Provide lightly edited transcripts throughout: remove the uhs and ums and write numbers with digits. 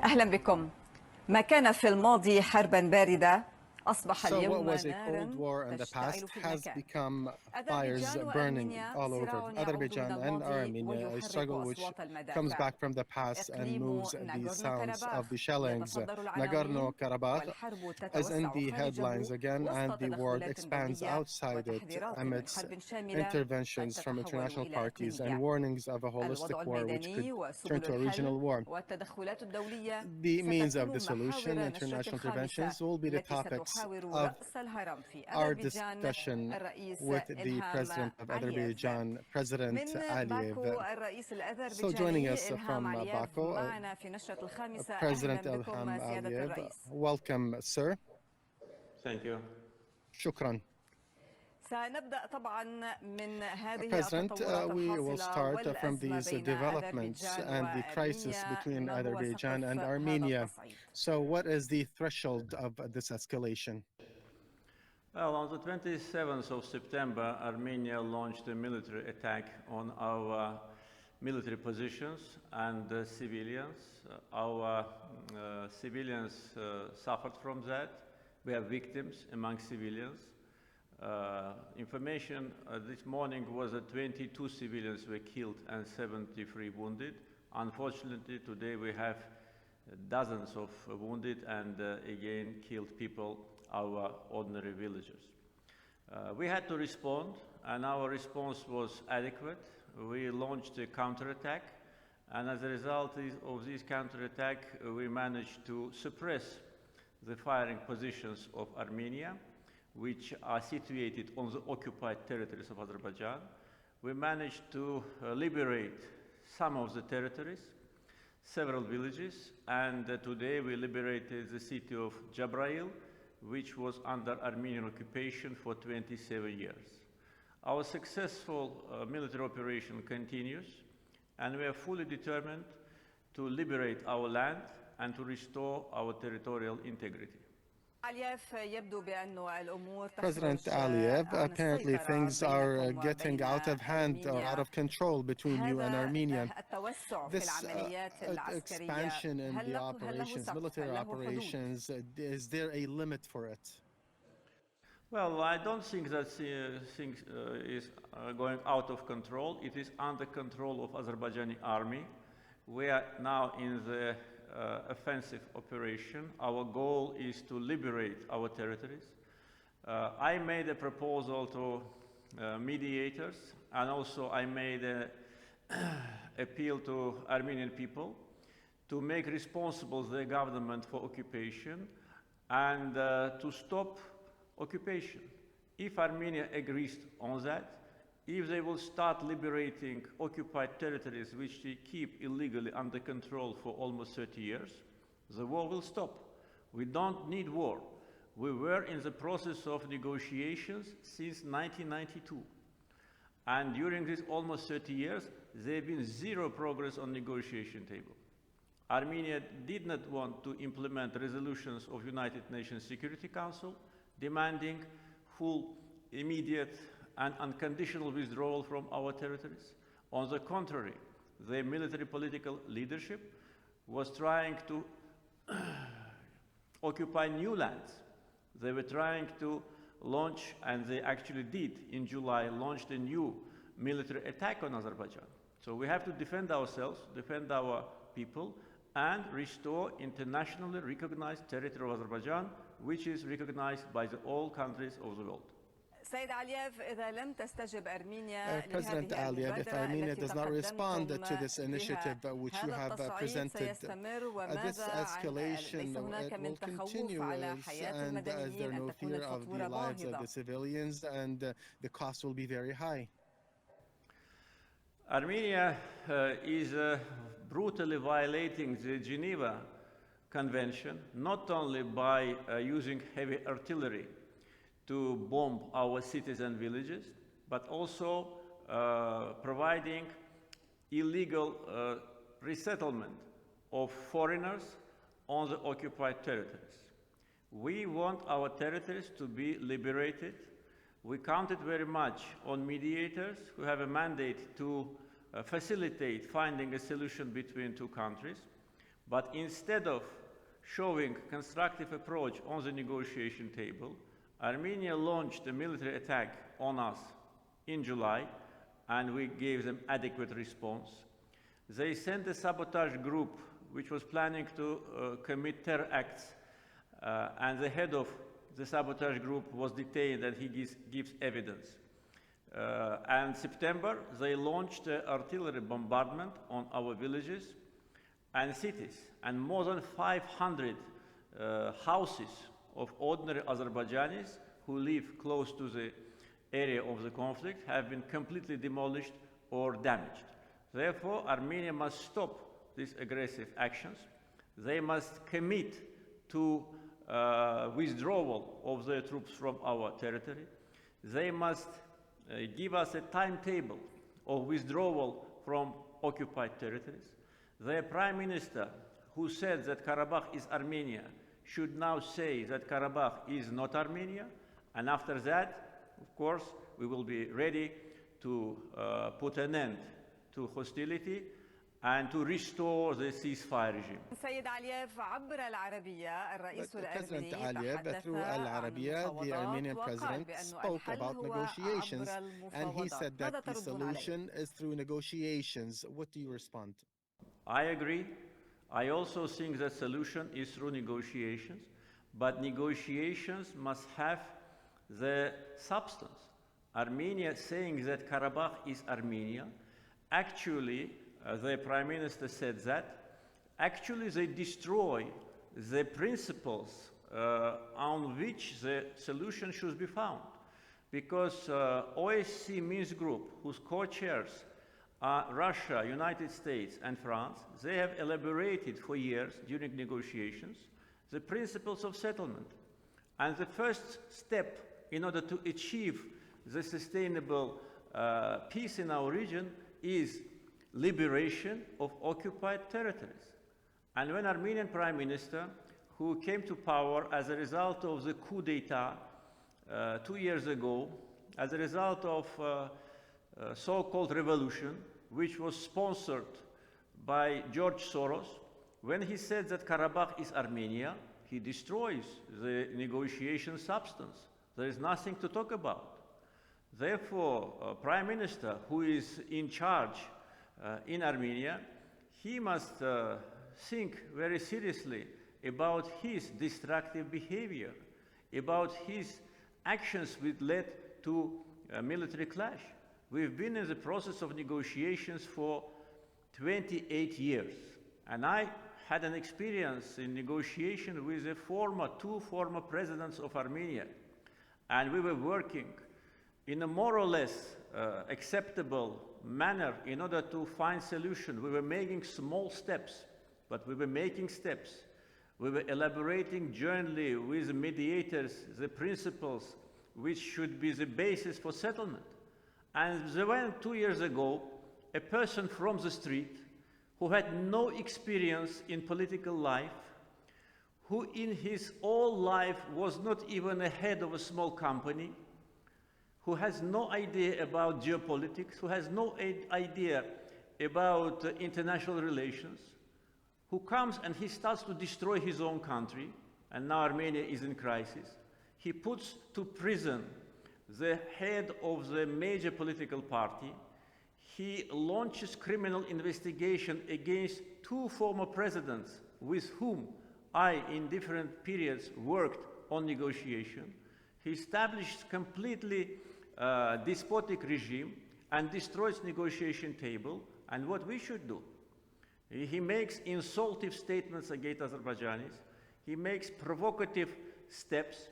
أهلا بكم. ما كان في الماضي حربا باردة أصبح So اليوم what was a Cold War in the past has become fires burning all over. Azerbaijan and Armenia, a struggle which comes back from the past and moves the sounds of the shellings. Nagorno-Karabakh is in the headlines again, and the world expands outside it amidst interventions from international parties and warnings of a holistic war which could turn to a regional war. The means of the solution, international interventions, will be the topics of our discussion with the President of Azerbaijan, President Aliyev. So joining us from Baku, President Ilham Aliyev. Welcome, sir. Thank you. Shukran. President, we will start from these developments and the crisis between Azerbaijan and Armenia. So what is the threshold of this escalation? Well, on the 27th of September, Armenia launched a military attack on our military positions and civilians. Our civilians suffered from that. We have victims among civilians. Information this morning was that 22 civilians were killed and 73 wounded. Unfortunately, today we have dozens of wounded and again killed people, our ordinary villagers. We had to respond, and our response was adequate. We launched a counterattack, and as a result of this counterattack, we managed to suppress the firing positions of Armenia, which are situated on the occupied territories of Azerbaijan. We managed to liberate some of the territories, several villages, and today we liberated the city of Jabrail, which was under Armenian occupation for 27 years. Our successful military operation continues, and we are fully determined to liberate our land and to restore our territorial integrity. President Aliyev, apparently things are getting out of hand or out of control between you and Armenia. This expansion in the operations, military operations, is there a limit for it? Well, I don't think that things is going out of control. It is under control of Azerbaijani army. We are now in the offensive operation. Our goal is to liberate our territories. I made a proposal to mediators, and also I made an appeal to Armenian people to make responsible the government for occupation and to stop occupation. If Armenia agrees on that, if they will start liberating occupied territories which they keep illegally under control for almost 30 years, the war will stop. We don't need war. We were in the process of negotiations since 1992. And during these almost 30 years, there has been zero progress on negotiation table. Armenia did not want to implement resolutions of United Nations Security Council demanding full, immediate, and unconditional withdrawal from our territories. On the contrary, the military political leadership was trying to occupy new lands. They were trying to launch, and they actually did in July, launched a new military attack on Azerbaijan. So we have to defend ourselves, defend our people, and restore internationally recognized territory of Azerbaijan, which is recognized by all countries of the world. President Aliyev, if Armenia does not respond to this initiative which you have presented, this escalation will continue, and is there no fear of the lives of the civilians, and the cost will be very high? Armenia is brutally violating the Geneva Convention, not only by using heavy artillery to bomb our cities and villages, but also providing illegal resettlement of foreigners on the occupied territories. We want our territories to be liberated. We counted very much on mediators who have a mandate to facilitate finding a solution between two countries. But instead of showing constructive approach on the negotiation table, Armenia launched a military attack on us in July, and we gave them adequate response. They sent a sabotage group which was planning to commit terror acts, and the head of the sabotage group was detained and he gives evidence. And in September, they launched artillery bombardment on our villages and cities, and more than 500 houses of ordinary Azerbaijanis who live close to the area of the conflict have been completely demolished or damaged. Therefore, Armenia must stop these aggressive actions. They must commit to withdrawal of their troops from our territory. They must give us a timetable of withdrawal from occupied territories. Their prime minister, who said that Karabakh is Armenia, should now say that Karabakh is not Armenia, and after that, of course, we will be ready to put an end to hostility and to restore the ceasefire regime. السيد علييف عبر العربية الرئيس President الأرمني Aliyev, through Al-Arabiya, the Armenian president, spoke about negotiations, and he said that the solution is through negotiations. What do you respond? I agree. I also think the solution is through negotiations, but negotiations must have the substance. Armenia saying that Karabakh is Armenia, actually, the Prime Minister said that, actually they destroy the principles on which the solution should be found. Because OSCE Minsk Group, whose co-chairs are Russia, United States, and France, they have elaborated for years during negotiations the principles of settlement. And the first step in order to achieve the sustainable peace in our region is liberation of occupied territories. And when Armenian Prime Minister, who came to power as a result of the coup d'etat 2 years ago, as a result of so-called revolution, which was sponsored by George Soros, when he said that Karabakh is Armenia, he destroys the negotiation substance. There is nothing to talk about. Therefore, Prime Minister, who is in charge in Armenia, he must think very seriously about his destructive behavior, about his actions which led to a military clash. We've been in the process of negotiations for 28 years, and I had an experience in negotiation with the two former presidents of Armenia, and we were working in a more or less acceptable manner in order to find solution. We were making small steps, but we were making steps. We were elaborating jointly with the mediators the principles which should be the basis for settlement. And then 2 years ago, a person from the street who had no experience in political life, who in his whole life was not even a head of a small company, who has no idea about geopolitics, who has no idea about international relations, who comes and he starts to destroy his own country, and now Armenia is in crisis. He puts to prison the head of the major political party. He launches criminal investigation against 2 former presidents with whom I, in different periods, worked on negotiation. He established completely despotic regime and destroys negotiation table. And what we should do? He makes insultive statements against Azerbaijanis. He makes provocative steps.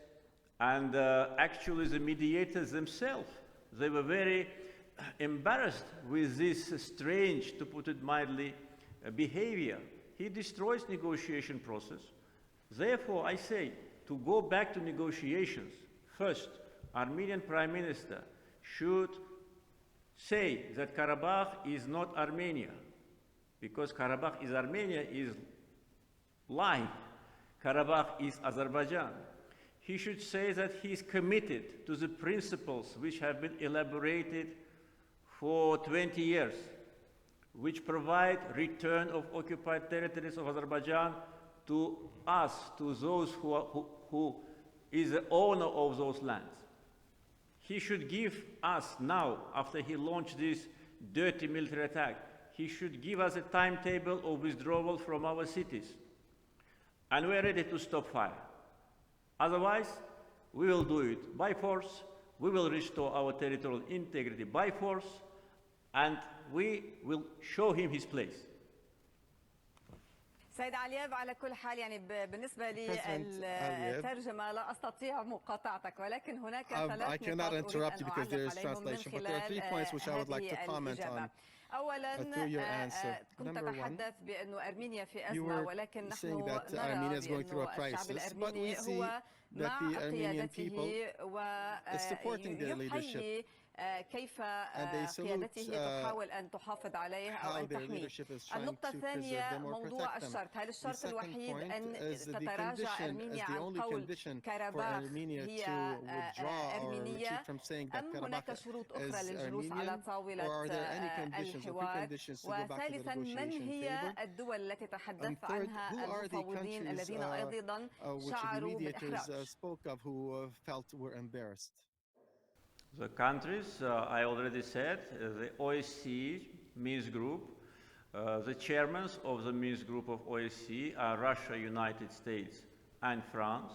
And actually, the mediators themselves, they were very embarrassed with this strange, to put it mildly, behavior. He destroys negotiation process. Therefore, I say, to go back to negotiations, first, Armenian Prime Minister should say that Karabakh is not Armenia, because Karabakh is Armenia is lie. Karabakh is Azerbaijan. He should say that he is committed to the principles which have been elaborated for 20 years, which provide return of occupied territories of Azerbaijan to us, to those who is the owner of those lands. He should give us now, after he launched this dirty military attack, he should give us a timetable of withdrawal from our cities. And we are ready to stop fire. Otherwise, we will do it by force, we will restore our territorial integrity by force, and we will show him his place. سيد علييف على كل حال يعني بالنسبة للترجمة لا أستطيع مقاطعتك ولكن هناك ثلاث نقاط أريد أن أعلق عليهم من خلال هذه الإجابة. أولا كنت تتحدث بأنه أرمينيا في أزمة ولكن نحن نرى بأنه الشعب الأرميني هو مع قيادته ويحيي كيف قيادته تحاول أن تحافظ عليه أو أن تحميه. النقطة الثانية موضوع الشرط، هل الشرط الوحيد أن تتراجع أرمينيا عن قول كاراباخ هي أرمينية أم هناك شروط أخرى للجلوس على طاولة الحوار؟ وثالثا من هي الدول التي تحدث عنها المفوضين الذين أيضا شعروا بالإحراج؟ The countries, I already said, the OSCE Minsk Group, the chairmen of the Minsk Group of OSCE are Russia, United States, and France.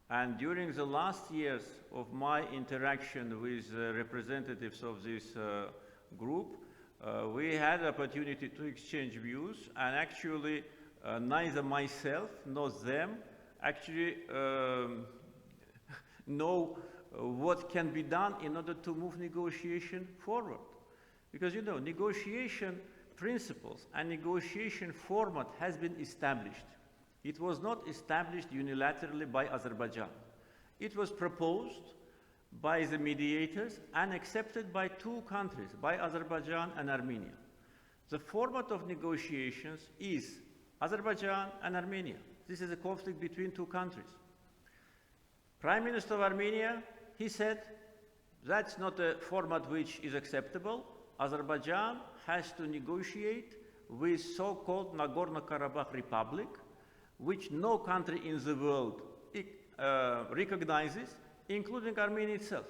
And during the last years of my interaction with representatives of this group, we had the opportunity to exchange views, and actually neither myself nor them actually know what can be done in order to move negotiation forward. Because, you know, negotiation principles and negotiation format has been established. It was not established unilaterally by Azerbaijan. It was proposed by the mediators and accepted by two countries, by Azerbaijan and Armenia. The format of negotiations is Azerbaijan and Armenia. This is a conflict between two countries. Prime Minister of Armenia, he said, that's not a format which is acceptable. Azerbaijan has to negotiate with so-called Nagorno-Karabakh Republic, which no country in the world recognizes, including Armenia itself.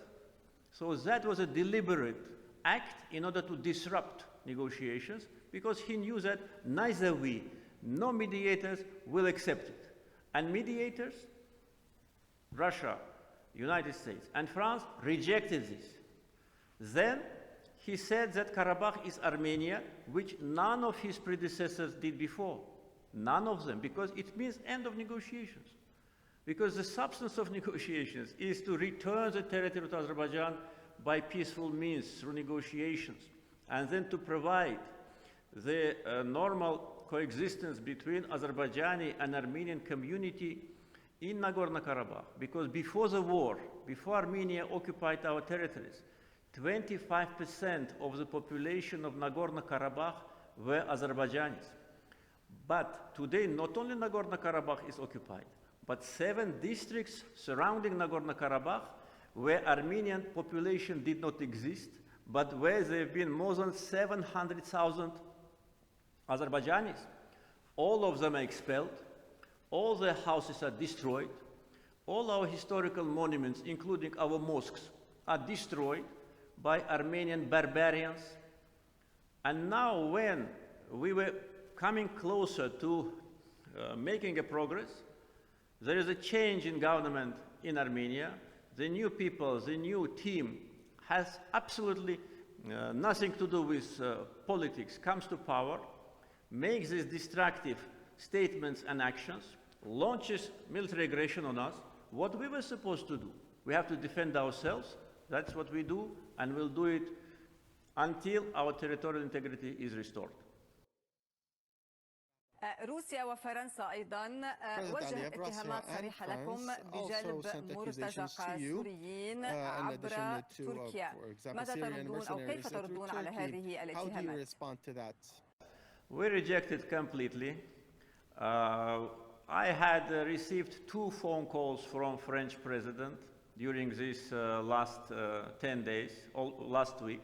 So that was a deliberate act in order to disrupt negotiations, because he knew that neither we nor mediators will accept it. And mediators, Russia, United States, and France rejected this. Then he said that Karabakh is Armenia, which none of his predecessors did before. None of them, because it means end of negotiations. Because the substance of negotiations is to return the territory to Azerbaijan by peaceful means through negotiations, and then to provide the normal coexistence between Azerbaijani and Armenian community in Nagorno-Karabakh. Because before the war, before Armenia occupied our territories, 25% of the population of Nagorno-Karabakh were Azerbaijanis. But today, not only Nagorno-Karabakh is occupied, but 7 districts surrounding Nagorno-Karabakh where Armenian population did not exist, but where there have been more than 700,000 Azerbaijanis. All of them are expelled. All their houses are destroyed. All our historical monuments, including our mosques, are destroyed by Armenian barbarians. And now when we were coming closer to making a progress, there is a change in government in Armenia. The new people, the new team has absolutely nothing to do with politics, comes to power, makes these destructive statements and actions, launches military aggression on us. What we were supposed to do, we have to defend ourselves. That's what we do, and we'll do it until our territorial integrity is restored. روسيا وفرنسا أيضا وجهت اتهامات صريحة لكم بجلب مرتزقة سوريين عبر تركيا. ماذا تردون أو كيف تردون على هذه الاتهامات؟ We reject it completely. I had received 2 phone calls from French president during this last 10 days, last week.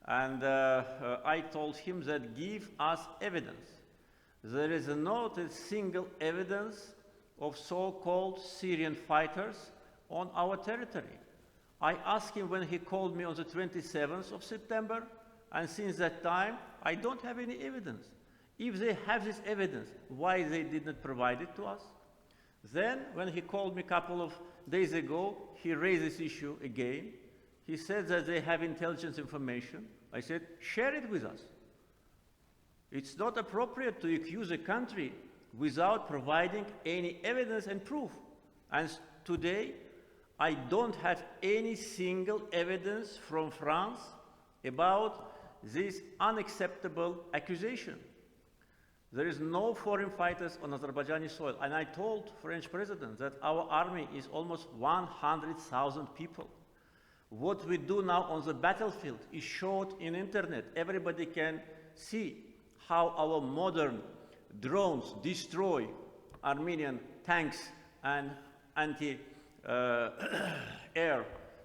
And I told him that give us evidence. There is not a single evidence of so-called Syrian fighters on our territory. I asked him when he called me on the 27th of September, and since that time, I don't have any evidence. If they have this evidence, why they did not provide it to us? Then, when he called me a couple of days ago, he raised this issue again. He said that they have intelligence information. I said, share it with us. It's not appropriate to accuse a country without providing any evidence and proof. And today, I don't have any single evidence from France about this unacceptable accusation. There is no foreign fighters on Azerbaijani soil. And I told French president that our army is almost 100,000 people. What we do now on the battlefield is showed in internet. Everybody can see how our modern drones destroy Armenian tanks and anti-air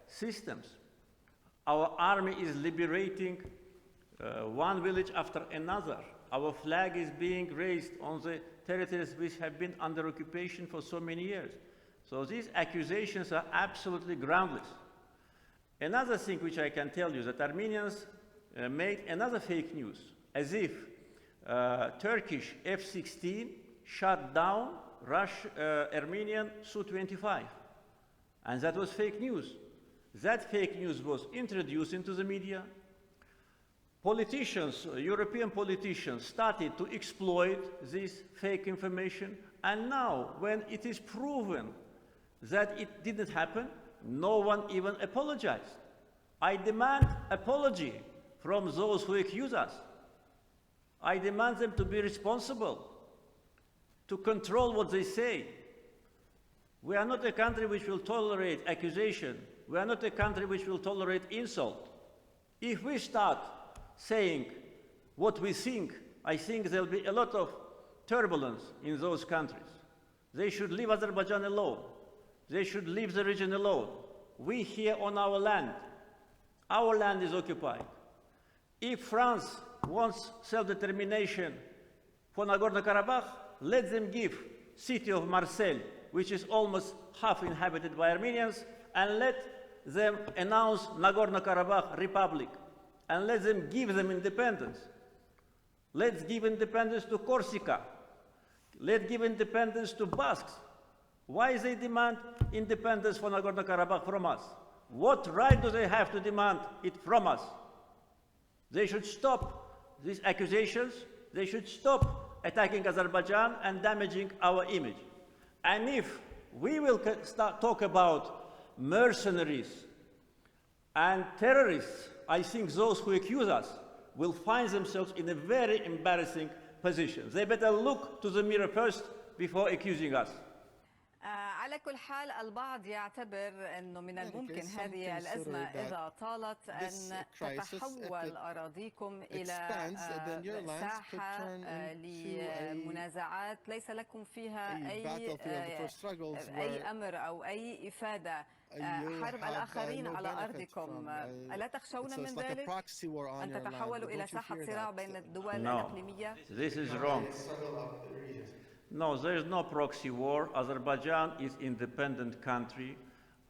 systems. Our army is liberating one village after another. Our flag is being raised on the territories which have been under occupation for so many years. So these accusations are absolutely groundless. Another thing which I can tell you, that Armenians made another fake news, as if Turkish F-16 shot down Armenian Su-25. And that was fake news. That fake news was introduced into the media. Politicians, European politicians, started to exploit this fake information. And now, when it is proven that it didn't happen, no one even apologized. I demand apology from those who accuse us. I demand them to be responsible, to control what they say. We are not a country which will tolerate accusation. We are not a country which will tolerate insult. If we start saying what we think, I think there will be a lot of turbulence in those countries. They should leave Azerbaijan alone. They should leave the region alone. We here on our land is occupied. If France wants self-determination for Nagorno-Karabakh, let them give city of Marseille, which is almost half inhabited by Armenians, and let them announce Nagorno-Karabakh Republic, and let them give them independence. Let's give independence to Corsica. Let's give independence to Basques. Why they demand independence for Nagorno-Karabakh from us? What right do they have to demand it from us? They should stop these accusations. They should stop attacking Azerbaijan and damaging our image. And if we will start talk about mercenaries and terrorists, I think those who accuse us will find themselves in a very embarrassing position. They better look to the mirror first before accusing us. على كل حال البعض يعتبر أنه من الممكن هذه الأزمة إذا طالت أن تتحول أراضيكم إلى ساحة لمنازعات ليس لكم فيها أي أمر أو أي إفادة. حرب الآخرين على أرضكم، ألا تخشون من ذلك؟ أن تتحولوا إلى ساحة صراع بين الدول الإقليمية؟ This is wrong. No, there is no proxy war. Azerbaijan is an independent country.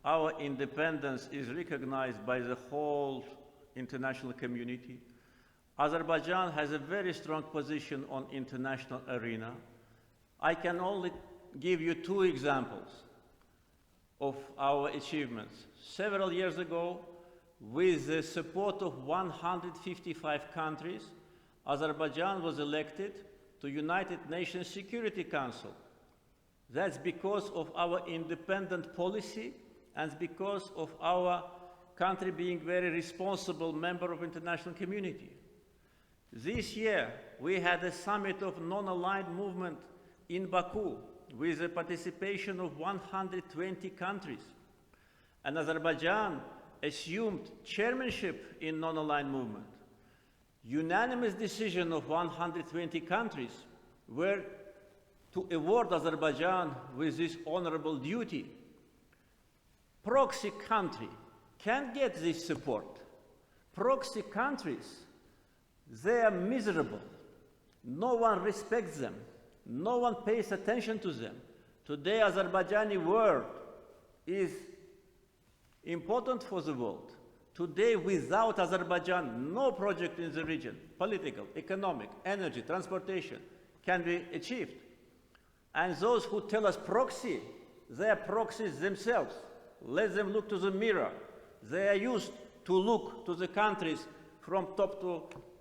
Our independence is recognized by the whole international community. Azerbaijan has a very strong position on international arena. I can only give you two examples of our achievements. Several years ago, with the support of 155 countries, Azerbaijan was elected to United Nations Security Council. That's because of our independent policy and because of our country being a very responsible member of the international community. This year, we had a summit of non-aligned movement in Baku with the participation of 120 countries. And Azerbaijan assumed chairmanship in non-aligned movement. Unanimous decision of 120 countries were to award Azerbaijan with this honorable duty. Proxy country can't get this support. proxy countries, they are miserable. No one respects them. No one pays attention to them. Today, Azerbaijani word is important for the world. Today, without Azerbaijan, no project in the region, political, economic, energy, transportation, can be achieved. And those who tell us proxy, they are proxies themselves. Let them look to the mirror. They are used to look to the countries from top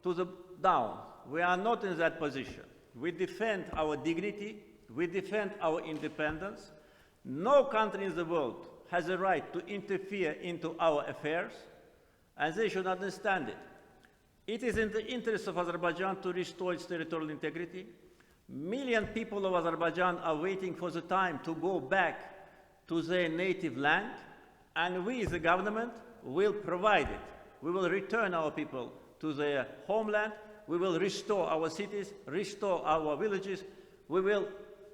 to the down. We are not in that position. We defend our dignity. We defend our independence. No country in the world has a right to interfere into our affairs, and they should understand it. It is in the interest of Azerbaijan to restore its territorial integrity. Million people of Azerbaijan are waiting for the time to go back to their native land, and we, the government, will provide it. We will return our people to their homeland. We will restore our cities, restore our villages. We will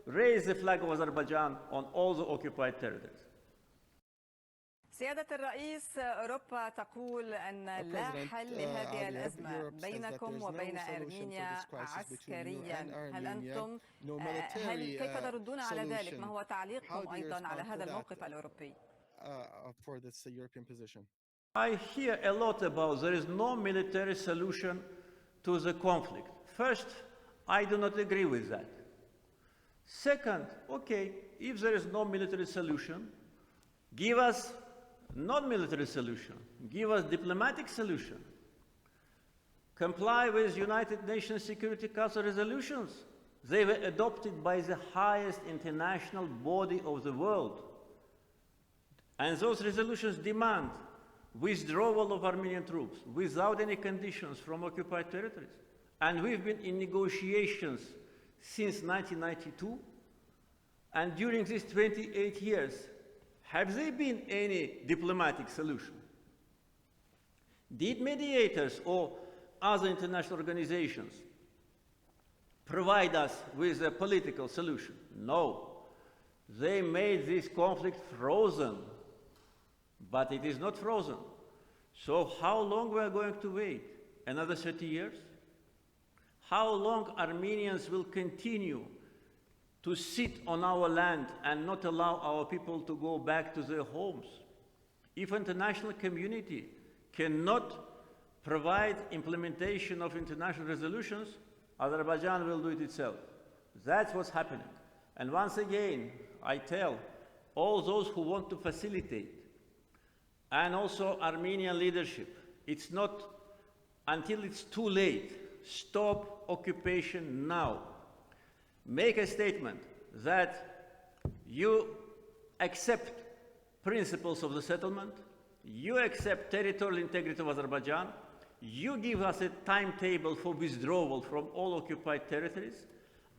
raise the flag of Azerbaijan on all the occupied territories. سيادة الرئيس، أوروبا تقول أن لا حل لهذه الأزمة بينكم وبين أرمينيا عسكريا. هل أنتم كيف تردون على ذلك؟ ما هو تعليقكم أيضا على هذا الموقف الأوروبي؟ I hear a lot about there is no military solution to the conflict. First, I do not agree with that. Second, okay, if there is no military solution, give us non-military solution, give us diplomatic solution. Comply with United Nations Security Council resolutions. They were adopted by the highest international body of the world. And those resolutions demand withdrawal of Armenian troops without any conditions from occupied territories. And we've been in negotiations since 1992. And during these 28 years, have there been any diplomatic solution? Did mediators or other international organizations provide us with a political solution? No. They made this conflict frozen, but it is not frozen. So how long we are going to wait? Another 30 years? How long Armenians will continue to sit on our land and not allow our people to go back to their homes? If international community cannot provide implementation of international resolutions, Azerbaijan will do it itself. That's what's happening. And once again, I tell all those who want to facilitate, and also Armenian leadership, it's not until it's too late. Stop occupation now. Make a statement that you accept principles of the settlement, you accept territorial integrity of Azerbaijan, you give us a timetable for withdrawal from all occupied territories,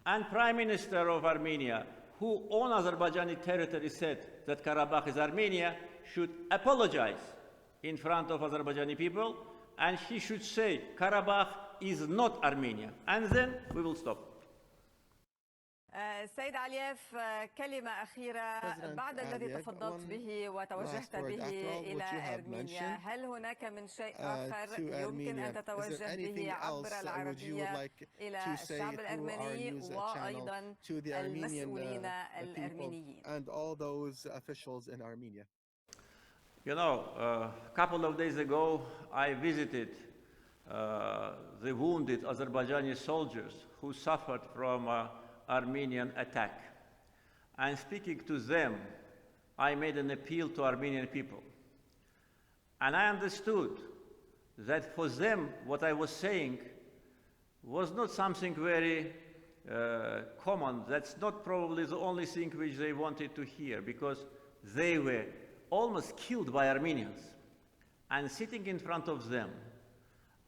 and Prime Minister of Armenia, who on Azerbaijani territory said that Karabakh is Armenia, should apologize in front of Azerbaijani people, and he should say Karabakh is not Armenia, and then we will stop. سيد علييف، كلمة أخيرة بعد الذي تفضلت به وتوجهت به إلى أرمينيا، هل هناك من شيء آخر يمكن أن تتوجه به عبر العربية إلى الشعب الأرمني وأيضا المسؤولين الأرمينيين؟ You know, a couple of days ago, I visited the wounded Azerbaijani soldiers who suffered from Armenian attack. And speaking to them, I made an appeal to Armenian people. And I understood that for them, what I was saying was not something very common. That's not probably the only thing which they wanted to hear, because they were almost killed by Armenians. And sitting in front of them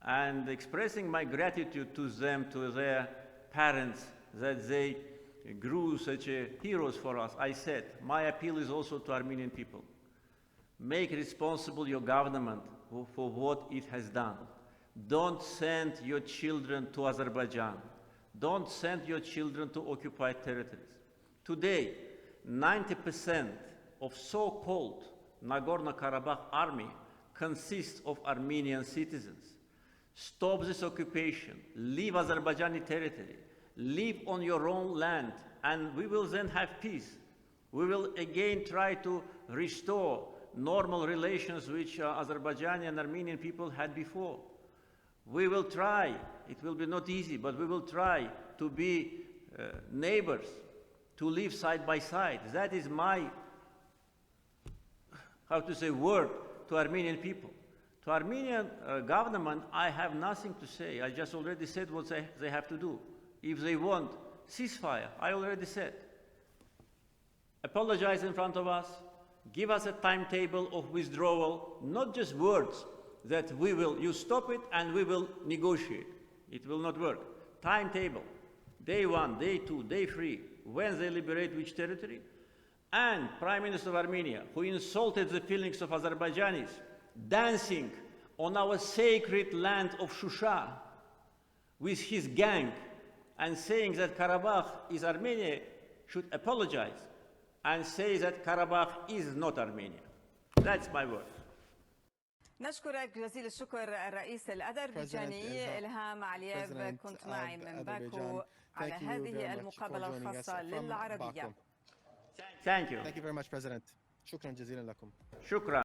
and expressing my gratitude to them, to their parents, that they grew such heroes for us, I said, my appeal is also to Armenian people. Make responsible your government for what it has done. Don't send your children to Azerbaijan. Don't send your children to occupied territories. Today, 90% of so-called Nagorno-Karabakh army consists of Armenian citizens. Stop this occupation, leave Azerbaijani territory, live on your own land, and we will then have peace. We will again try to restore normal relations which Azerbaijani and Armenian people had before. We will try, it will be not easy, but we will try to be neighbors, to live side by side. That is my, how to say, word to Armenian people. To Armenian government, I have nothing to say. I just already said what they have to do. If they want ceasefire, I already said. Apologize in front of us, give us a timetable of withdrawal, not just words that you stop it and we will negotiate. It will not work. Timetable, day 1, day 2, day 3, when they liberate which territory. And Prime Minister of Armenia, who insulted the feelings of Azerbaijanis, dancing on our sacred land of Shusha with his gang and saying that Karabakh is Armenia, should apologize and say that Karabakh is not Armenia. That's my word. نشكرك جزيل الشكر الرئيس الأذربيجاني إلهام علييف. كنت معي من باكو على هذه المقابلة الخاصة للعربية. Thank you. Thank you very much, President. شكرا جزيلا لكم. شكرا.